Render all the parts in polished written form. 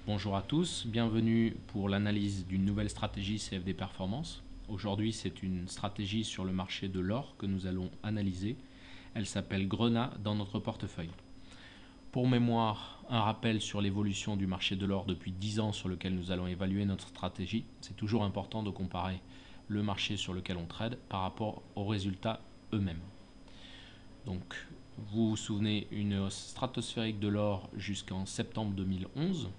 Bonjour à tous, bienvenue pour l'analyse d'une nouvelle stratégie CFD Performance. Aujourd'hui, c'est une stratégie sur le marché de l'or que nous allons analyser. Elle s'appelle Grenat dans notre portefeuille. Pour mémoire, un rappel sur l'évolution du marché de l'or depuis 10 ans sur lequel nous allons évaluer notre stratégie. C'est toujours important de comparer le marché sur lequel on trade par rapport aux résultats eux-mêmes. Donc, vous vous souvenez, une hausse stratosphérique de l'or jusqu'en septembre 2011.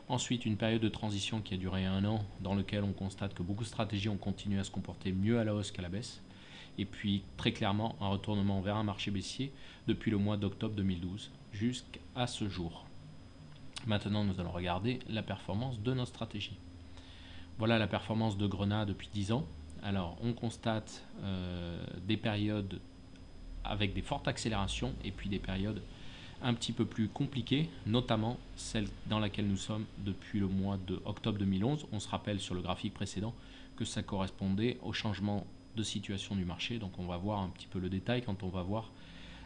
Ensuite, une période de transition qui a duré 1 an, dans lequel on constate que beaucoup de stratégies ont continué à se comporter mieux à la hausse qu'à la baisse. Et puis, très clairement, un retournement vers un marché baissier depuis le mois d'octobre 2012 jusqu'à ce jour. Maintenant, nous allons regarder la performance de notre stratégie. Voilà la performance de Grenat depuis 10 ans. Alors, on constate des périodes avec des fortes accélérations et puis des périodes un petit peu plus compliquée, notamment celle dans laquelle nous sommes depuis le mois de octobre 2011. On se rappelle sur le graphique précédent que ça correspondait au changement de situation du marché. Donc on va voir un petit peu le détail quand on va voir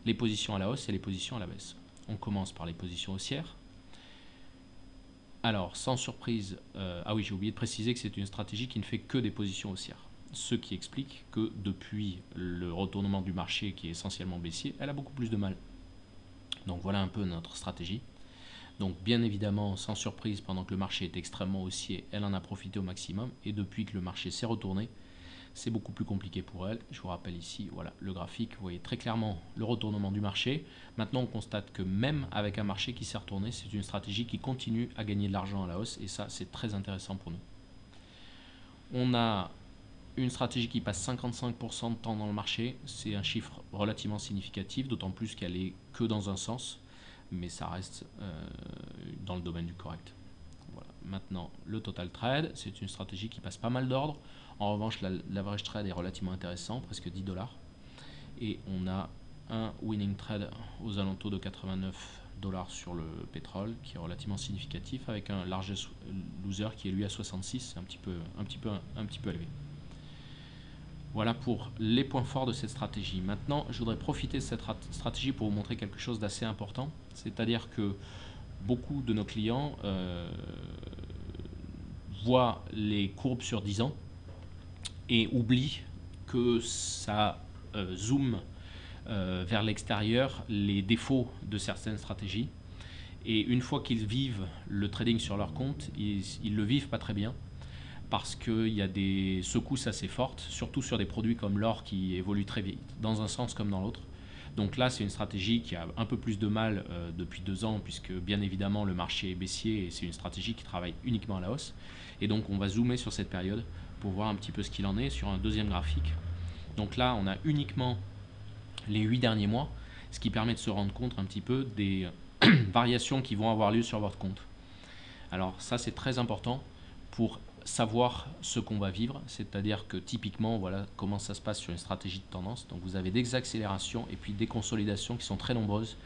les positions à la hausse et les positions à la baisse. On commence par les positions haussières. Alors, sans surprise, oui, j'ai oublié de préciser que c'est une stratégie qui ne fait que des positions haussières. Ce qui explique que depuis le retournement du marché qui est essentiellement baissier, elle a beaucoup plus de mal. Donc voilà un peu notre stratégie. Donc bien évidemment, sans surprise, pendant que le marché est extrêmement haussier, elle en a profité au maximum. Et depuis que le marché s'est retourné, c'est beaucoup plus compliqué pour elle. Je vous rappelle ici, voilà, le graphique. Vous voyez très clairement le retournement du marché. Maintenant, on constate que même avec un marché qui s'est retourné, c'est une stratégie qui continue à gagner de l'argent à la hausse. Et ça, c'est très intéressant pour nous. On a une stratégie qui passe 55% de temps dans le marché. C'est un chiffre relativement significatif, d'autant plus qu'elle est que dans un sens. Mais ça reste dans le domaine du correct. Voilà. Maintenant, le total trade, c'est une stratégie qui passe pas mal d'ordre. En revanche, l'average trade est relativement intéressant, presque 10 $. Et on a un winning trade aux alentours de 89 $ sur le pétrole, qui est relativement significatif, avec un largest loser qui est lui à 66, c'est un petit peu élevé. Voilà pour les points forts de cette stratégie. Maintenant, je voudrais profiter de cette stratégie pour vous montrer quelque chose d'assez important. C'est-à-dire que beaucoup de nos clients voient les courbes sur 10 ans et oublient que ça zoome vers l'extérieur les défauts de certaines stratégies. Et une fois qu'ils vivent le trading sur leur compte, ils ne le vivent pas très bien, parce qu'il y a des secousses assez fortes, surtout sur des produits comme l'or qui évoluent très vite, dans un sens comme dans l'autre. Donc là, c'est une stratégie qui a un peu plus de mal depuis 2 ans, puisque bien évidemment le marché est baissier et c'est une stratégie qui travaille uniquement à la hausse. Et donc on va zoomer sur cette période pour voir un petit peu ce qu'il en est sur un deuxième graphique. Donc là, on a uniquement les 8 derniers mois, ce qui permet de se rendre compte un petit peu des variations qui vont avoir lieu sur votre compte. Alors ça, c'est très important pour savoir ce qu'on va vivre, c'est-à-dire que typiquement, voilà comment ça se passe sur une stratégie de tendance. Donc vous avez des accélérations et puis des consolidations qui sont très nombreuses,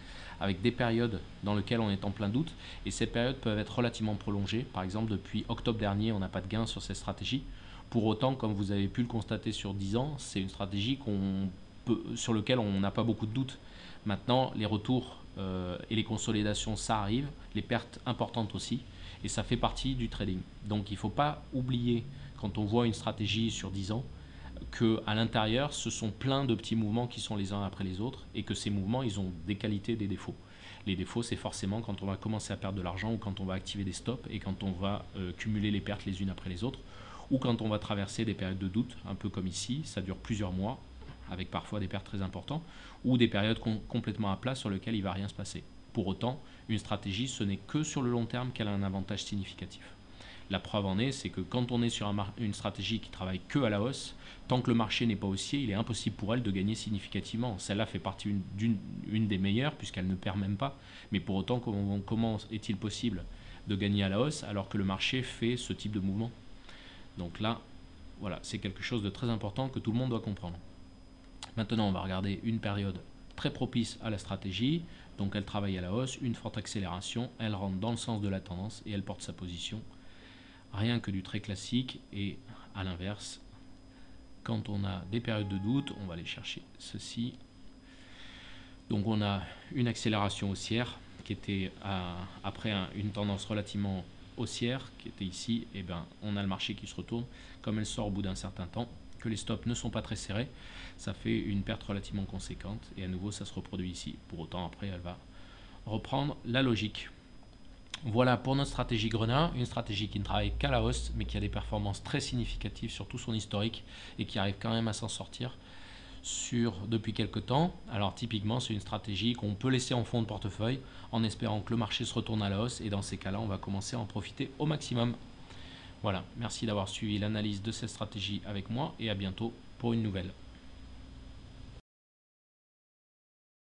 avec des périodes dans lesquelles on est en plein doute, et ces périodes peuvent être relativement prolongées. Par exemple, depuis octobre dernier, on n'a pas de gain sur cette stratégie. Pour autant, comme vous avez pu le constater sur 10 ans, c'est une stratégie sur laquelle on n'a pas beaucoup de doutes. Maintenant, les retours et les consolidations, ça arrive, les pertes importantes aussi, et ça fait partie du trading. Donc il ne faut pas oublier, quand on voit une stratégie sur 10 ans, qu'à l'intérieur, ce sont plein de petits mouvements qui sont les uns après les autres, et que ces mouvements, ils ont des qualités et des défauts. Les défauts, c'est forcément quand on va commencer à perdre de l'argent, ou quand on va activer des stops, et quand on va cumuler les pertes les unes après les autres, ou quand on va traverser des périodes de doute, un peu comme ici, ça dure plusieurs mois, avec parfois des pertes très importantes, ou des périodes complètement à plat sur lesquelles il ne va rien se passer. Pour autant, une stratégie, ce n'est que sur le long terme qu'elle a un avantage significatif. La preuve en est, c'est que quand on est sur une stratégie qui travaille que à la hausse, tant que le marché n'est pas haussier, il est impossible pour elle de gagner significativement. Celle-là fait partie d'une des meilleures, puisqu'elle ne perd même pas. Mais pour autant, comment est-il possible de gagner à la hausse alors que le marché fait ce type de mouvement? Donc là, voilà, c'est quelque chose de très important que tout le monde doit comprendre. Maintenant, on va regarder une période très propice à la stratégie. Donc elle travaille à la hausse, une forte accélération, elle rentre dans le sens de la tendance et elle porte sa position. Rien que du très classique. Et à l'inverse, quand on a des périodes de doute, on va aller chercher ceci. Donc on a une accélération haussière qui était après une tendance relativement haussière qui était ici, et ben, on a le marché qui se retourne. Comme elle sort au bout d'un certain temps, que les stops ne sont pas très serrés, ça fait une perte relativement conséquente et à nouveau ça se reproduit ici. Pour autant après elle va reprendre la logique. Voilà pour notre stratégie Grenat, une stratégie qui ne travaille qu'à la hausse mais qui a des performances très significatives sur tout son historique et qui arrive quand même à s'en sortir depuis quelques temps. Alors typiquement c'est une stratégie qu'on peut laisser en fond de portefeuille en espérant que le marché se retourne à la hausse et dans ces cas là on va commencer à en profiter au maximum. Voilà, merci d'avoir suivi l'analyse de cette stratégie avec moi et à bientôt pour une nouvelle.